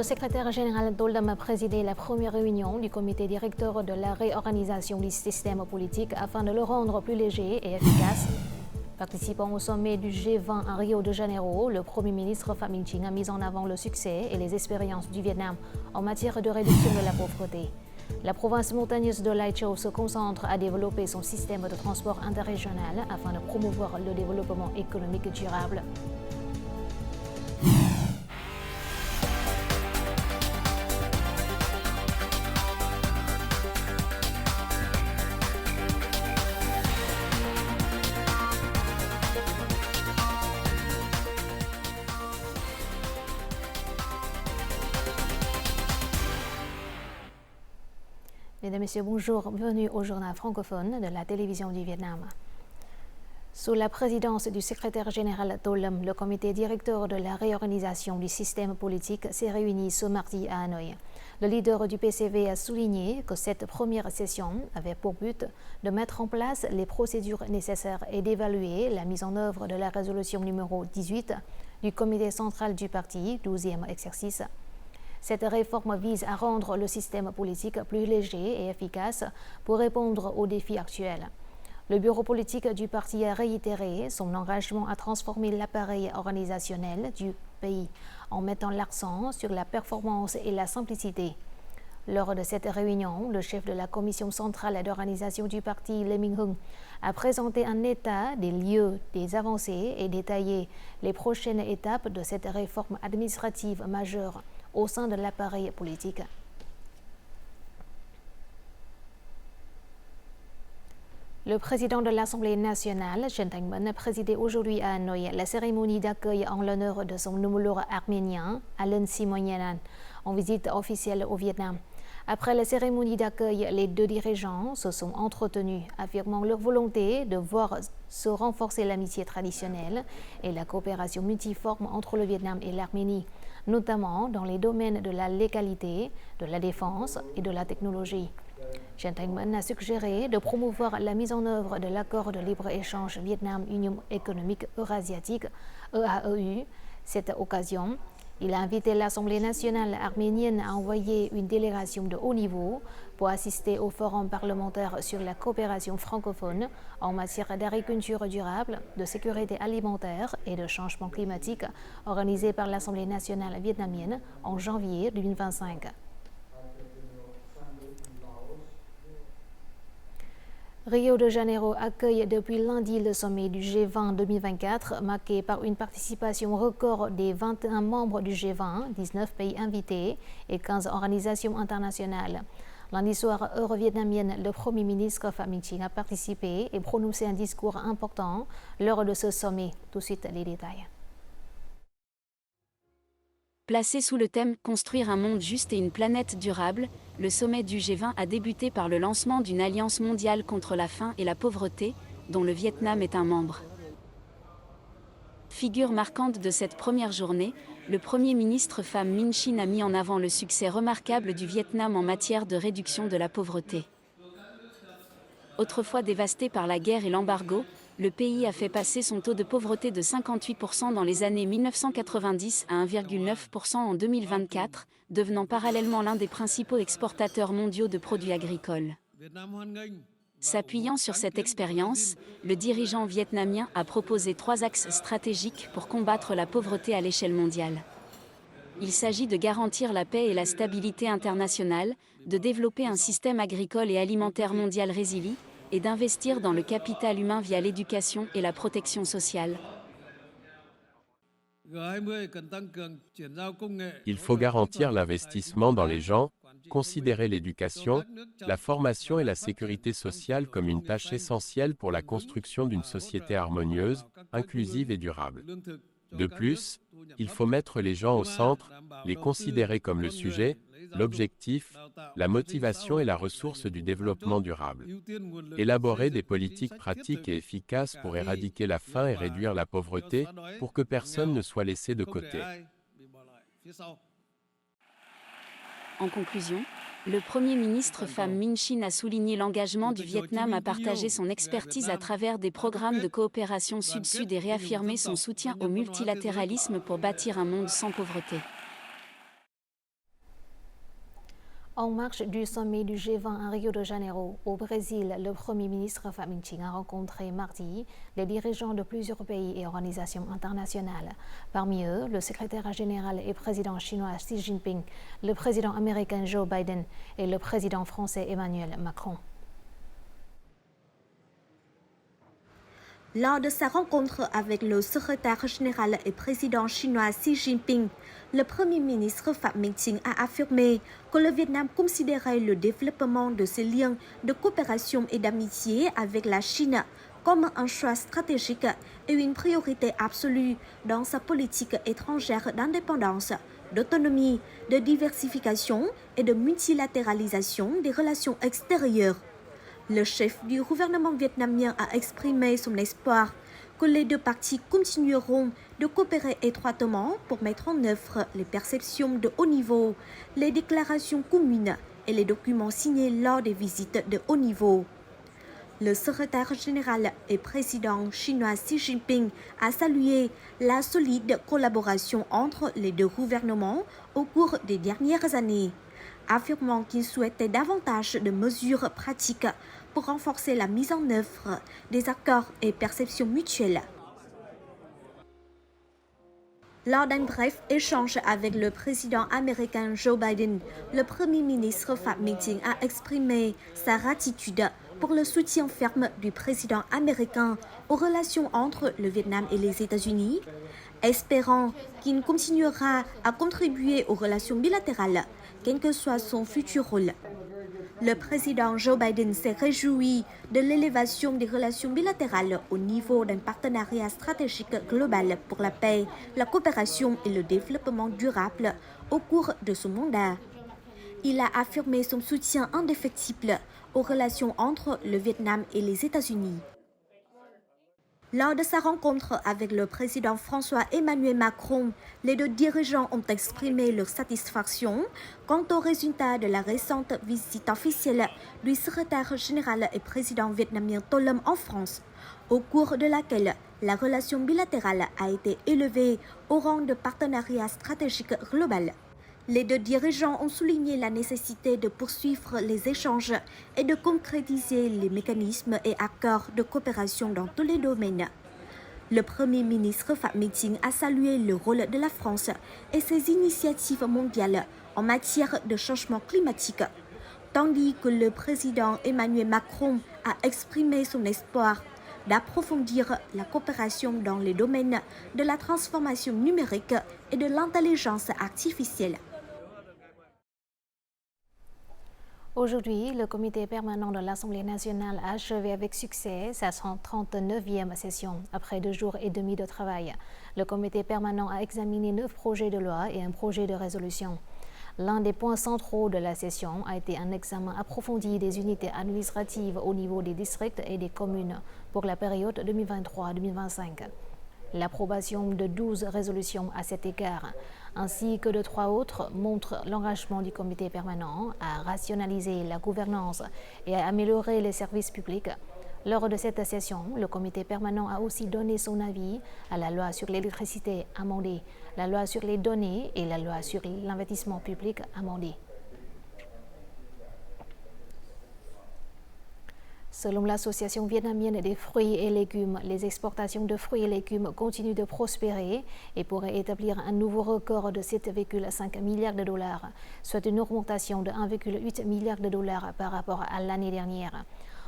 Le secrétaire général Toldam a présidé la première réunion du comité directeur de la réorganisation du système politique afin de le rendre plus léger et efficace. Participant au sommet du G20 à Rio de Janeiro, le Premier ministre Phạm Minh Chính a mis en avant le succès et les expériences du Vietnam en matière de réduction de la pauvreté. La province montagneuse de Lai Châu se concentre à développer son système de transport interrégional afin de promouvoir le développement économique durable. Mesdames et Messieurs, bonjour, bienvenue au journal francophone de la télévision du Vietnam. Sous la présidence du secrétaire général Toldam, le comité directeur de la réorganisation du système politique s'est réuni ce mardi à Hanoï. Le leader du PCV a souligné que cette première session avait pour but de mettre en place les procédures nécessaires et d'évaluer la mise en œuvre de la résolution numéro 18 du comité central du parti, 12e exercice. Cette réforme vise à rendre le système politique plus léger et efficace pour répondre aux défis actuels. Le bureau politique du parti a réitéré son engagement à transformer l'appareil organisationnel du pays en mettant l'accent sur la performance et la simplicité. Lors de cette réunion, le chef de la commission centrale d'organisation du parti, Lê Minh Hưng, a présenté un état des lieux des avancées et détaillé les prochaines étapes de cette réforme administrative majeure au sein de l'appareil politique. Le président de l'Assemblée nationale, Trần Thanh Bẫn, a présidé aujourd'hui à Hanoï la cérémonie d'accueil en l'honneur de son homologue arménien, Alen Simonyanan, en visite officielle au Vietnam. Après la cérémonie d'accueil, les deux dirigeants se sont entretenus, affirmant leur volonté de voir se renforcer l'amitié traditionnelle et la coopération multiforme entre le Vietnam et l'Arménie, notamment dans les domaines de la légalité, de la défense et de la technologie. Trần Thanh Bẫn a suggéré de promouvoir la mise en œuvre de l'accord de libre-échange Vietnam-Union économique eurasiatique, EAEU. Cette occasion, il a invité l'Assemblée nationale arménienne à envoyer une délégation de haut niveau pour assister au forum parlementaire sur la coopération francophone en matière d'agriculture durable, de sécurité alimentaire et de changement climatique organisé par l'Assemblée nationale vietnamienne en janvier 2025. Rio de Janeiro accueille depuis lundi le sommet du G20 2024, marqué par une participation record des 21 membres du G20, 19 pays invités et 15 organisations internationales. Lundi soir, heure vietnamienne, le Premier ministre Phạm Minh Chính a participé et prononcé un discours important lors de ce sommet. Tout de suite, les détails. Placé sous le thème « Construire un monde juste et une planète durable », le sommet du G20 a débuté par le lancement d'une alliance mondiale contre la faim et la pauvreté, dont le Vietnam est un membre. Figure marquante de cette première journée, le Premier ministre Phạm Minh Chính a mis en avant le succès remarquable du Vietnam en matière de réduction de la pauvreté. Autrefois dévasté par la guerre et l'embargo, le pays a fait passer son taux de pauvreté de 58% dans les années 1990 à 1,9% en 2024, devenant parallèlement l'un des principaux exportateurs mondiaux de produits agricoles. S'appuyant sur cette expérience, le dirigeant vietnamien a proposé 3 axes stratégiques pour combattre la pauvreté à l'échelle mondiale. Il s'agit de garantir la paix et la stabilité internationale, de développer un système agricole et alimentaire mondial résilient, et d'investir dans le capital humain via l'éducation et la protection sociale. Il faut garantir l'investissement dans les gens, considérer l'éducation, la formation et la sécurité sociale comme une tâche essentielle pour la construction d'une société harmonieuse, inclusive et durable. De plus, il faut mettre les gens au centre, les considérer comme le sujet, l'objectif, la motivation et la ressource du développement durable. Élaborer des politiques pratiques et efficaces pour éradiquer la faim et réduire la pauvreté, pour que personne ne soit laissé de côté. En conclusion, le Premier ministre Phạm Minh Chính a souligné l'engagement du Vietnam à partager son expertise à travers des programmes de coopération sud-sud et réaffirmer son soutien au multilatéralisme pour bâtir un monde sans pauvreté. En marge du sommet du G20 à Rio de Janeiro, au Brésil, le Premier ministre Phạm Minh Chính a rencontré mardi les dirigeants de plusieurs pays et organisations internationales. Parmi eux, le secrétaire général et président chinois Xi Jinping, le président américain Joe Biden et le président français Emmanuel Macron. Lors de sa rencontre avec le secrétaire général et président chinois Xi Jinping, le Premier ministre Phạm Minh Chính a affirmé que le Vietnam considérait le développement de ses liens de coopération et d'amitié avec la Chine comme un choix stratégique et une priorité absolue dans sa politique étrangère d'indépendance, d'autonomie, de diversification et de multilatéralisation des relations extérieures. Le chef du gouvernement vietnamien a exprimé son espoir que les deux parties continueront de coopérer étroitement pour mettre en œuvre les perceptions de haut niveau, les déclarations communes et les documents signés lors des visites de haut niveau. Le secrétaire général et président chinois Xi Jinping a salué la solide collaboration entre les deux gouvernements au cours des dernières années, affirmant qu'il souhaitait davantage de mesures pratiques pour renforcer la mise en œuvre des accords et perceptions mutuelles. Lors d'un bref échange avec le président américain Joe Biden, le Premier ministre Phạm Minh Chính a exprimé sa gratitude pour le soutien ferme du président américain aux relations entre le Vietnam et les États-Unis, espérant qu'il continuera à contribuer aux relations bilatérales, quel que soit son futur rôle. Le président Joe Biden s'est réjoui de l'élévation des relations bilatérales au niveau d'un partenariat stratégique global pour la paix, la coopération et le développement durable au cours de son mandat. Il a affirmé son soutien indéfectible aux relations entre le Vietnam et les États-Unis. Lors de sa rencontre avec le président François Emmanuel Macron, les deux dirigeants ont exprimé leur satisfaction quant aux résultats de la récente visite officielle du secrétaire général et président vietnamien Tô Lâm en France, au cours de laquelle la relation bilatérale a été élevée au rang de partenariat stratégique global. Les deux dirigeants ont souligné la nécessité de poursuivre les échanges et de concrétiser les mécanismes et accords de coopération dans tous les domaines. Le Premier ministre Phạm Minh Chính a salué le rôle de la France et ses initiatives mondiales en matière de changement climatique, tandis que le président Emmanuel Macron a exprimé son espoir d'approfondir la coopération dans les domaines de la transformation numérique et de l'intelligence artificielle. Aujourd'hui, le comité permanent de l'Assemblée nationale a achevé avec succès sa 139e session. Après 2 jours et demi de travail, le comité permanent a examiné 9 projets de loi et un projet de résolution. L'un des points centraux de la session a été un examen approfondi des unités administratives au niveau des districts et des communes pour la période 2023-2025. L'approbation de 12 résolutions à cet égard, ainsi que de 3 autres, montre l'engagement du comité permanent à rationaliser la gouvernance et à améliorer les services publics. Lors de cette session, le comité permanent a aussi donné son avis à la loi sur l'électricité amendée, la loi sur les données et la loi sur l'investissement public amendée. Selon l'Association vietnamienne des fruits et légumes, les exportations de fruits et légumes continuent de prospérer et pourraient établir un nouveau record de 7,5 milliards de dollars, soit une augmentation de 1,8 milliard de dollars par rapport à l'année dernière.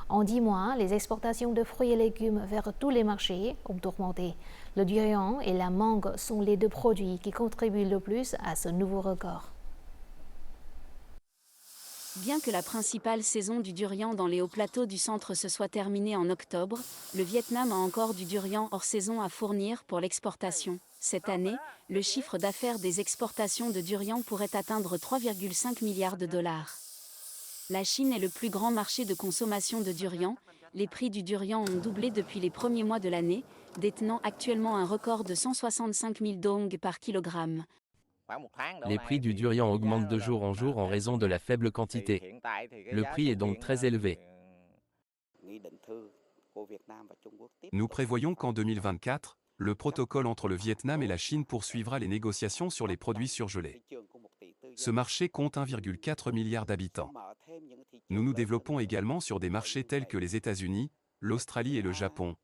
En 10 mois, les exportations de fruits et légumes vers tous les marchés ont augmenté. Le durian et la mangue sont les 2 produits qui contribuent le plus à ce nouveau record. Bien que la principale saison du durian dans les hauts plateaux du centre se soit terminée en octobre, le Vietnam a encore du durian hors saison à fournir pour l'exportation. Cette année, le chiffre d'affaires des exportations de durian pourrait atteindre 3,5 milliards de dollars. La Chine est le plus grand marché de consommation de durian. Les prix du durian ont doublé depuis les premiers mois de l'année, détenant actuellement un record de 165 000 dong par kilogramme. Les prix du durian augmentent de jour en jour en raison de la faible quantité. Le prix est donc très élevé. Nous prévoyons qu'en 2024, le protocole entre le Vietnam et la Chine poursuivra les négociations sur les produits surgelés. Ce marché compte 1,4 milliard d'habitants. Nous nous développons également sur des marchés tels que les États-Unis, l'Australie et le Japon.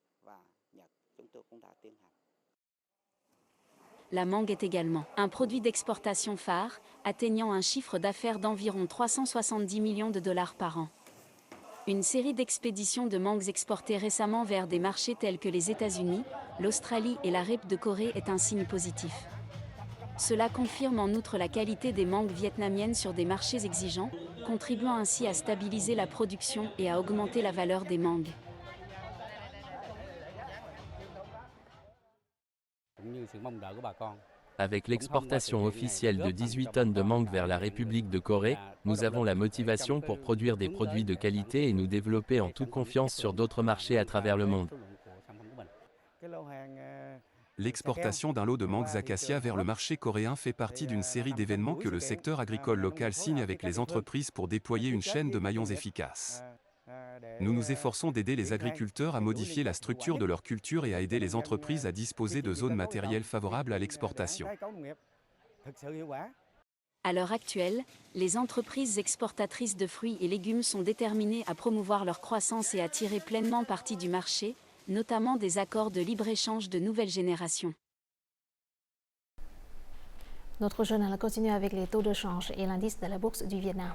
La mangue est également un produit d'exportation phare, atteignant un chiffre d'affaires d'environ 370 millions de dollars par an. Une série d'expéditions de mangues exportées récemment vers des marchés tels que les États-Unis, l'Australie et la République de Corée est un signe positif. Cela confirme en outre la qualité des mangues vietnamiennes sur des marchés exigeants, contribuant ainsi à stabiliser la production et à augmenter la valeur des mangues. Avec l'exportation officielle de 18 tonnes de mangue vers la République de Corée, nous avons la motivation pour produire des produits de qualité et nous développer en toute confiance sur d'autres marchés à travers le monde. L'exportation d'un lot de mangues acacia vers le marché coréen fait partie d'une série d'événements que le secteur agricole local signe avec les entreprises pour déployer une chaîne de maillons efficace. Nous nous efforçons d'aider les agriculteurs à modifier la structure de leur culture et à aider les entreprises à disposer de zones matérielles favorables à l'exportation. À l'heure actuelle, les entreprises exportatrices de fruits et légumes sont déterminées à promouvoir leur croissance et à tirer pleinement parti du marché, notamment des accords de libre-échange de nouvelle génération. Notre journal continue avec les taux de change et l'indice de la bourse du Vietnam.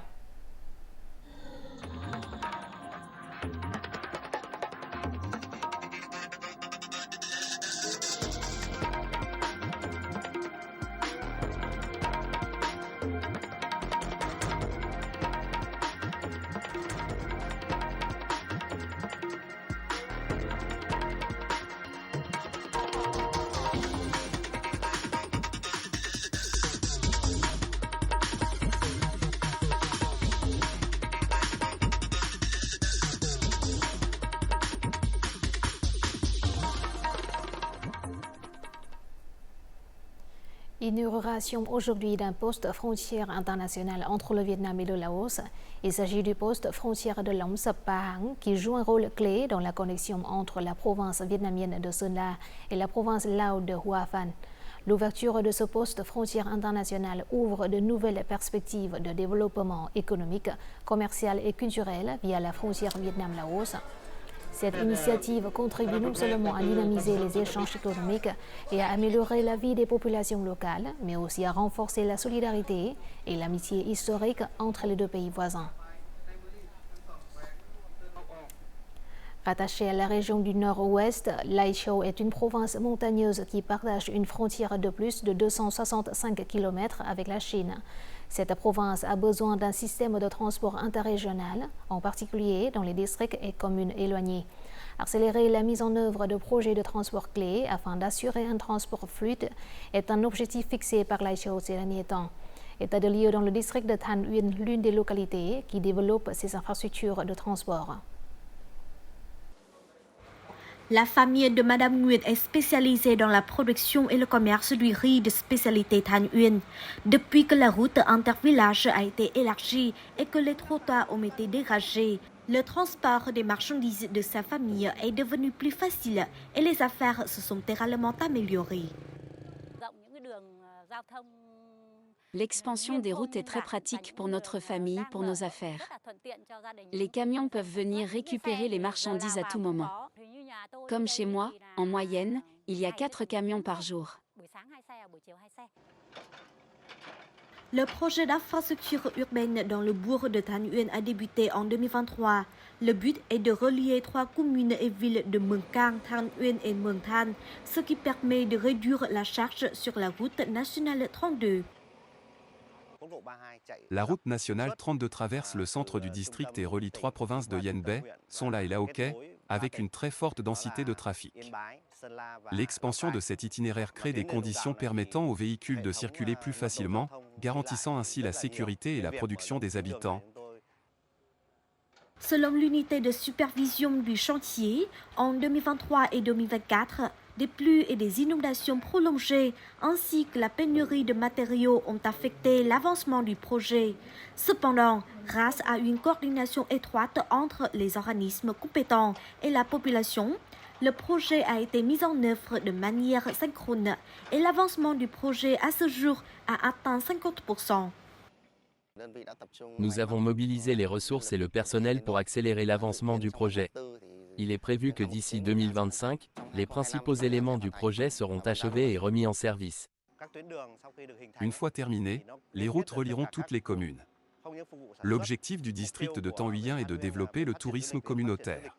Inauguration aujourd'hui d'un poste frontière international entre le Vietnam et le Laos. Il s'agit du poste frontière de Long Sap-Pahang qui joue un rôle clé dans la connexion entre la province vietnamienne de Sơn La et la province lao de Hua Phan. L'ouverture de ce poste frontière international ouvre de nouvelles perspectives de développement économique, commercial et culturel via la frontière Vietnam-Laos. Cette initiative contribue non seulement à dynamiser les échanges économiques et à améliorer la vie des populations locales, mais aussi à renforcer la solidarité et l'amitié historique entre les deux pays voisins. Rattachée à la région du Nord-Ouest, Lai Châu est une province montagneuse qui partage une frontière de plus de 265 km avec la Chine. Cette province a besoin d'un système de transport interrégional, en particulier dans les districts et communes éloignés. Accélérer la mise en œuvre de projets de transport clés afin d'assurer un transport fluide est un objectif fixé par Lai Châu ces derniers temps. État de lieu dans le district de Thanh Uyên, l'une des localités qui développe ses infrastructures de transport. La famille de Madame Nguyen est spécialisée dans la production et le commerce du riz de spécialité Thanh Uyên. Depuis que la route intervillage a été élargie et que les trottoirs ont été dégagés, le transport des marchandises de sa famille est devenu plus facile et les affaires se sont réellement améliorées. L'expansion des routes est très pratique pour notre famille, pour nos affaires. Les camions peuvent venir récupérer les marchandises à tout moment. Comme chez moi, en moyenne, il y a 4 camions par jour. Le projet d'infrastructure urbaine dans le bourg de Thanh Uyên a débuté en 2023. Le but est de relier 3 communes et villes de Mường Cang, Thanh Uyên et Mường Thanh, ce qui permet de réduire la charge sur la route nationale 32. La route nationale 32 traverse le centre du district et relie 3 provinces de Yen Bai, Son La et Lao Cai, avec une très forte densité de trafic. L'expansion de cet itinéraire crée des conditions permettant aux véhicules de circuler plus facilement, garantissant ainsi la sécurité et la production des habitants. Selon l'unité de supervision du chantier, en 2023 et 2024, des pluies et des inondations prolongées ainsi que la pénurie de matériaux ont affecté l'avancement du projet. Cependant, grâce à une coordination étroite entre les organismes compétents et la population, le projet a été mis en œuvre de manière synchrone et l'avancement du projet à ce jour a atteint 50%. Nous avons mobilisé les ressources et le personnel pour accélérer l'avancement du projet. Il est prévu que d'ici 2025, les principaux éléments du projet seront achevés et remis en service. Une fois terminées, les routes relieront toutes les communes. L'objectif du district de Tanhuyen est de développer le tourisme communautaire.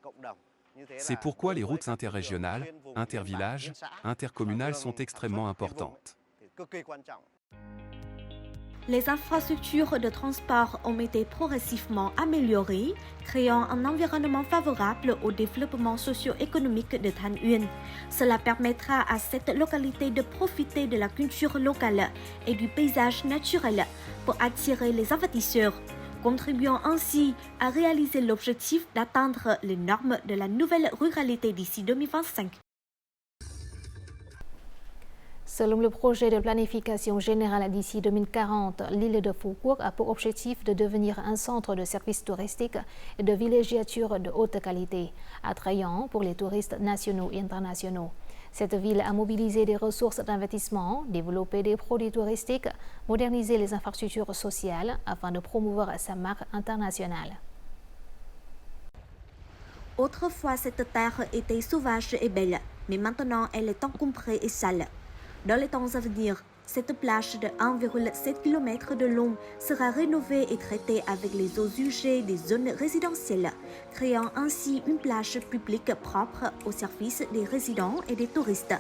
C'est pourquoi les routes interrégionales, intervillages, intercommunales sont extrêmement importantes. Les infrastructures de transport ont été progressivement améliorées, créant un environnement favorable au développement socio-économique de Thanh Uyên. Cela permettra à cette localité de profiter de la culture locale et du paysage naturel pour attirer les investisseurs, contribuant ainsi à réaliser l'objectif d'atteindre les normes de la nouvelle ruralité d'ici 2025. Selon le projet de planification générale d'ici 2040, l'île de Phu Quoc a pour objectif de devenir un centre de services touristiques et de villégiature de haute qualité, attrayant pour les touristes nationaux et internationaux. Cette ville a mobilisé des ressources d'investissement, développé des produits touristiques, modernisé les infrastructures sociales afin de promouvoir sa marque internationale. Autrefois, cette terre était sauvage et belle, mais maintenant elle est encombrée et sale. Dans les temps à venir, cette plage de 1,7 km de long sera rénovée et traitée avec les eaux usées des zones résidentielles, créant ainsi une plage publique propre au service des résidents et des touristes.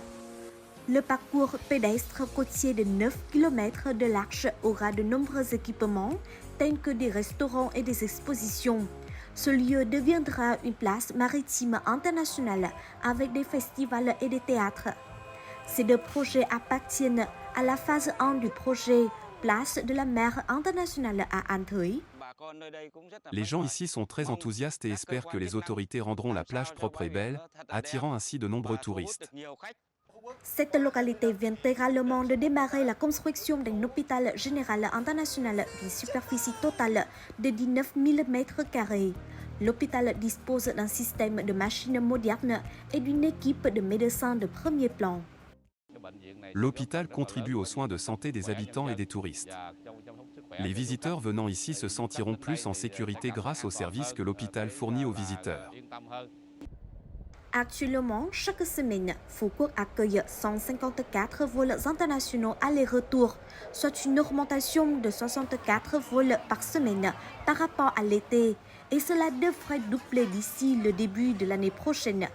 Le parcours pédestre côtier de 9 km de large aura de nombreux équipements, tels que des restaurants et des expositions. Ce lieu deviendra une place maritime internationale avec des festivals et des théâtres. Ces deux projets appartiennent à la phase 1 du projet Place de la mer internationale à An Thới. Les gens ici sont très enthousiastes et espèrent que les autorités rendront la plage propre et belle, attirant ainsi de nombreux touristes. Cette localité vient également de démarrer la construction d'un hôpital général international d'une superficie totale de 19 000 m². L'hôpital dispose d'un système de machines modernes et d'une équipe de médecins de premier plan. L'hôpital contribue aux soins de santé des habitants et des touristes. Les visiteurs venant ici se sentiront plus en sécurité grâce aux services que l'hôpital fournit aux visiteurs. Actuellement, chaque semaine, Phu Quoc accueille 154 vols internationaux aller-retour, soit une augmentation de 64 vols par semaine par rapport à l'été, et cela devrait doubler d'ici le début de l'année prochaine.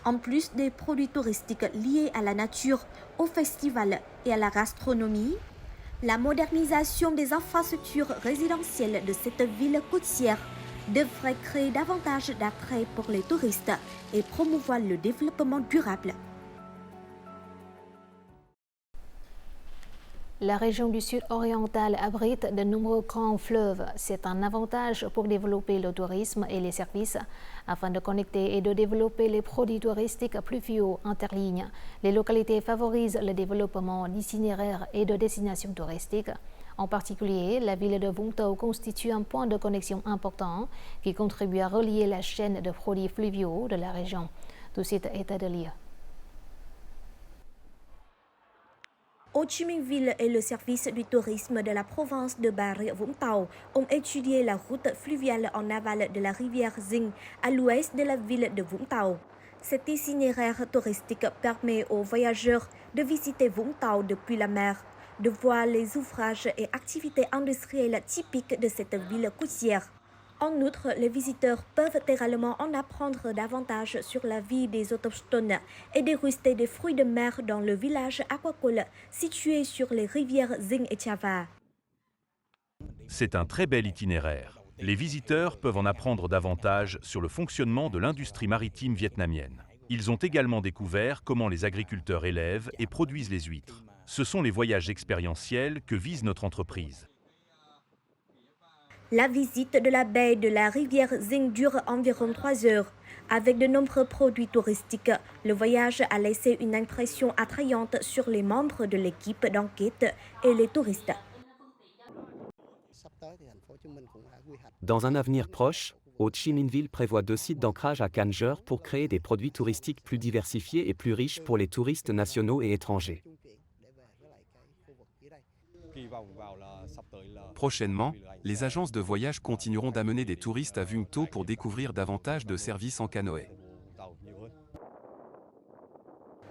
En plus des produits touristiques liés à la nature, au festival et à la gastronomie, la modernisation des infrastructures résidentielles de cette ville côtière devrait créer davantage d'attrait pour les touristes et promouvoir le développement durable. La région du Sud-Oriental abrite de nombreux grands fleuves. C'est un avantage pour développer le tourisme et les services. Afin de connecter et de développer les produits touristiques fluviaux interlignes, les localités favorisent le développement d'itinéraires et de destinations touristiques. En particulier, la ville de Vũng Tàu constitue un point de connexion important qui contribue à relier la chaîne de produits fluviaux de la région. Tout site est de lire. Ho Chi Minh Ville et le service du tourisme de la province de Bà Rịa Vũng Tàu ont étudié la route fluviale en aval de la rivière Dinh, à l'ouest de la ville de Vũng Tàu. Cet itinéraire touristique permet aux voyageurs de visiter Vũng Tàu depuis la mer, de voir les ouvrages et activités industrielles typiques de cette ville côtière. En outre, les visiteurs peuvent également en apprendre davantage sur la vie des autochtones et déguster des fruits de mer dans le village aquacole situé sur les rivières Dinh et Chava. C'est un très bel itinéraire. Les visiteurs peuvent en apprendre davantage sur le fonctionnement de l'industrie maritime vietnamienne. Ils ont également découvert comment les agriculteurs élèvent et produisent les huîtres. Ce sont les voyages expérientiels que vise notre entreprise. La visite de la baie de la rivière Dinh dure environ 3 heures. Avec de nombreux produits touristiques, le voyage a laissé une impression attrayante sur les membres de l'équipe d'enquête et les touristes. Dans un avenir proche, Ho Chi Minh Ville prévoit 2 sites d'ancrage à Can Gieur pour créer des produits touristiques plus diversifiés et plus riches pour les touristes nationaux et étrangers. Prochainement, Les agences de voyage continueront d'amener des touristes à Vung Tau pour découvrir davantage de services en canoë.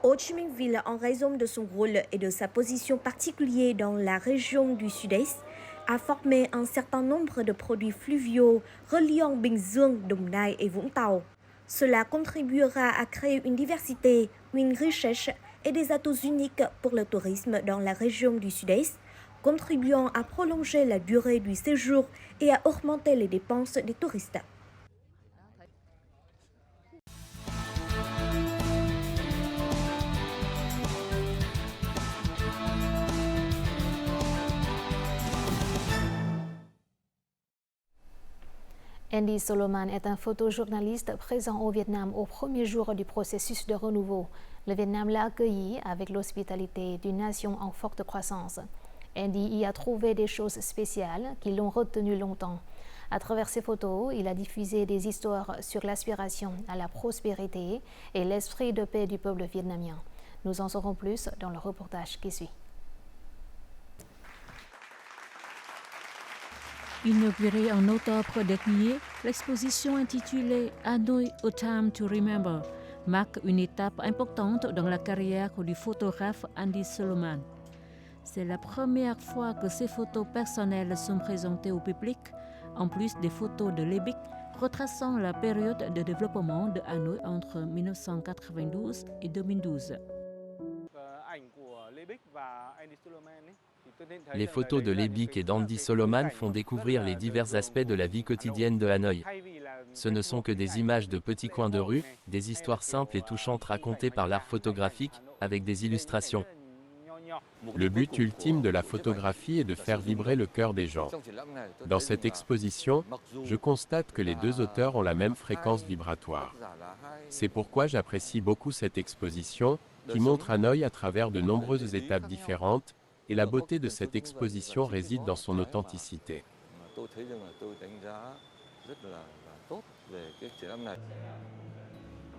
Ho Chi Minh Ville, en raison de son rôle et de sa position particulière dans la région du Sud-Est, a formé un certain nombre de produits fluviaux reliant Bình Dương, Đồng Nai et Vũng Tàu. Cela contribuera à créer une diversité, une richesse et des atouts uniques pour le tourisme dans la région du Sud-Est, contribuant à prolonger la durée du séjour et à augmenter les dépenses des touristes. Andy Solomon est un photojournaliste présent au Vietnam au premier jour du processus de renouveau. Le Vietnam l'a accueilli avec l'hospitalité d'une nation en forte croissance. Andy y a trouvé des choses spéciales qui l'ont retenu longtemps. À travers ses photos, il a diffusé des histoires sur l'aspiration à la prospérité et l'esprit de paix du peuple vietnamien. Nous en saurons plus dans le reportage qui suit. Inaugurée en octobre dernier, l'exposition intitulée Hanoi A Time to Remember marque une étape importante dans la carrière du photographe Andy Solomon. C'est la première fois que ces photos personnelles sont présentées au public, en plus des photos de Lê Bích, retraçant la période de développement de Hanoi entre 1992 et 2012. Les photos de Lê Bích et d'Andy Solomon font découvrir les divers aspects de la vie quotidienne de Hanoï. Ce ne sont que des images de petits coins de rue, des histoires simples et touchantes racontées par l'art photographique, avec des illustrations. Le but ultime de la photographie est de faire vibrer le cœur des gens. Dans cette exposition, je constate que les deux auteurs ont la même fréquence vibratoire. C'est pourquoi j'apprécie beaucoup cette exposition, qui montre Hanoï à travers de nombreuses étapes différentes, et la beauté de cette exposition réside dans son authenticité.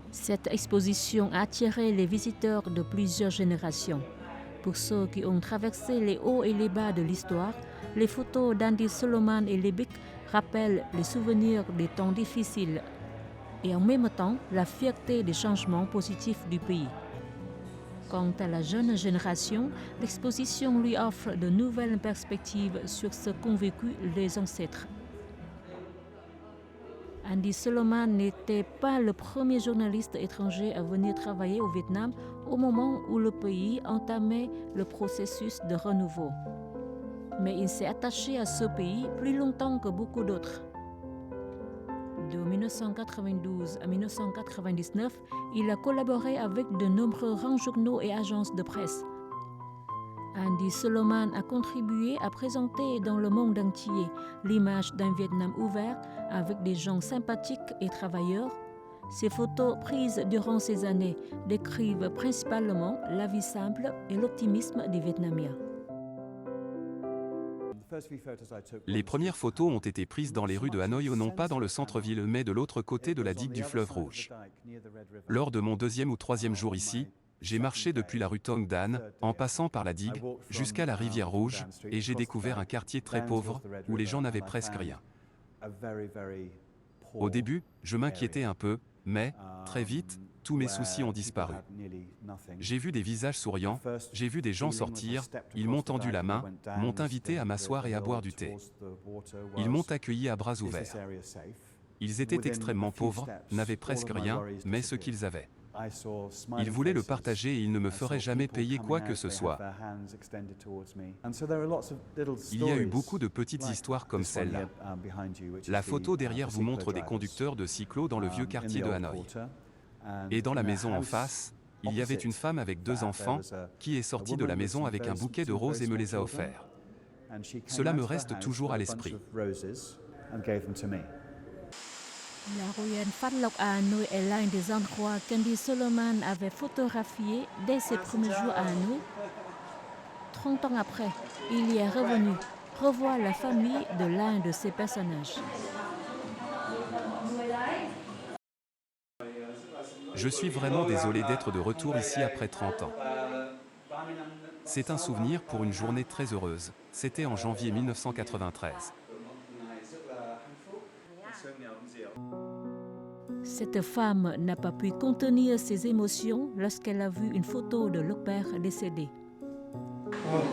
Cette exposition a attiré les visiteurs de plusieurs générations. Pour ceux qui ont traversé les hauts et les bas de l'histoire, les photos d'Andy Solomon et Lê Bích rappellent les souvenirs des temps difficiles et en même temps la fierté des changements positifs du pays. Quant à la jeune génération, l'exposition lui offre de nouvelles perspectives sur ce qu'ont vécu les ancêtres. Andy Solomon n'était pas le premier journaliste étranger à venir travailler au Vietnam au moment où le pays entamait le processus de renouveau. Mais il s'est attaché à ce pays plus longtemps que beaucoup d'autres. De 1992 à 1999, il a collaboré avec de nombreux grands journaux et agences de presse. Andy Solomon a contribué à présenter dans le monde entier l'image d'un Vietnam ouvert avec des gens sympathiques et travailleurs. Ces photos prises durant ces années décrivent principalement la vie simple et l'optimisme des Vietnamiens. Les premières photos ont été prises dans les rues de Hanoï, non pas dans le centre-ville, mais de l'autre côté de la digue du fleuve Rouge. Lors de mon deuxième ou troisième jour ici, j'ai marché depuis la rue Tong Dan, en passant par la digue, jusqu'à la rivière Rouge, et j'ai découvert un quartier très pauvre, où les gens n'avaient presque rien. Au début, je m'inquiétais un peu, mais, très vite, tous mes soucis ont disparu. J'ai vu des visages souriants, j'ai vu des gens sortir, ils m'ont tendu la main, m'ont invité à m'asseoir et à boire du thé. Ils m'ont accueilli à bras ouverts. Ils étaient extrêmement pauvres, n'avaient presque rien, mais ce qu'ils avaient. Ils voulaient le partager et ils ne me feraient jamais payer quoi que ce soit. Il y a eu beaucoup de petites histoires comme celle-là. La photo derrière vous montre des conducteurs de cyclos dans le vieux quartier de Hanoï. Et dans la maison en face, il y avait une femme avec 2 enfants qui est sortie de la maison avec un bouquet de roses et me les a offerts. Cela me reste toujours à l'esprit. La ruelle Phat Lộc à Hanoï est l'un des endroits qu'Andy Solomon avait photographié dès ses premiers jours à Hanoï. 30 ans après, il y est revenu, revoir la famille de l'un de ses personnages. Je suis vraiment désolé d'être de retour ici après 30 ans. C'est un souvenir pour une journée très heureuse. C'était en janvier 1993. Cette femme n'a pas pu contenir ses émotions lorsqu'elle a vu une photo de leur père décédé.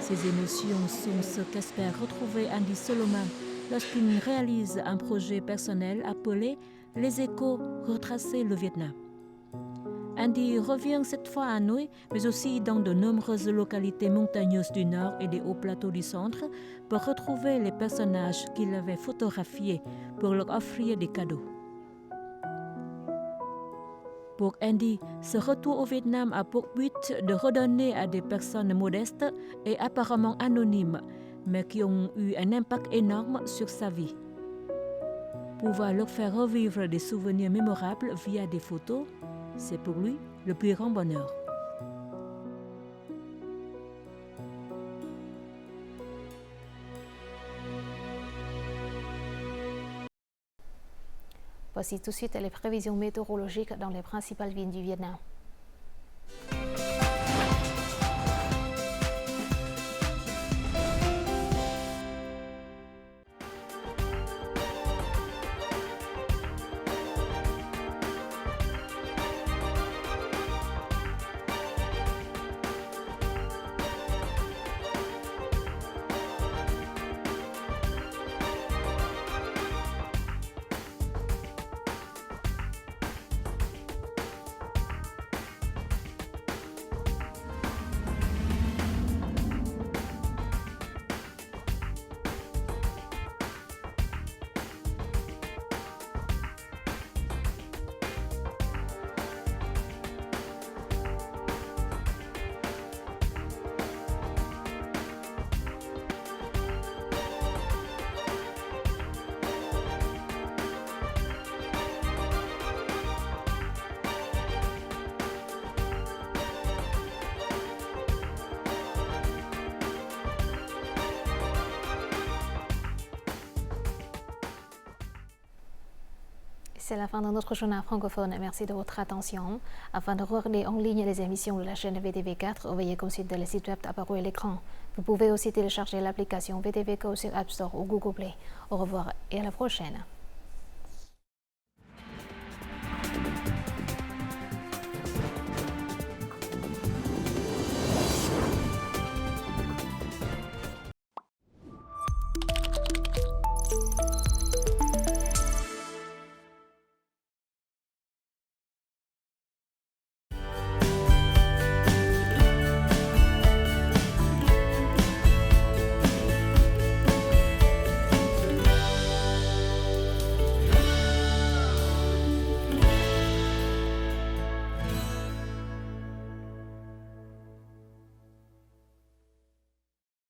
Ces émotions sont ce qu'espère retrouver Andy Solomon lorsqu'il réalise un projet personnel appelé « Les échos retracer le Vietnam ». Andy revient cette fois à Hanoï, mais aussi dans de nombreuses localités montagneuses du nord et des hauts plateaux du centre pour retrouver les personnages qu'il avait photographiés pour leur offrir des cadeaux. Pour Andy, ce retour au Vietnam a pour but de redonner à des personnes modestes et apparemment anonymes, mais qui ont eu un impact énorme sur sa vie. Pouvoir leur faire revivre des souvenirs mémorables via des photos, c'est pour lui le plus grand bonheur. Voici tout de suite les prévisions météorologiques dans les principales villes du Vietnam. C'est la fin de notre journal francophone. Merci de votre attention. Afin de regarder en ligne les émissions de la chaîne VTV4, veuillez consulter le site web apparu à l'écran. Vous pouvez aussi télécharger l'application VTV Go sur App Store ou Google Play. Au revoir et à la prochaine.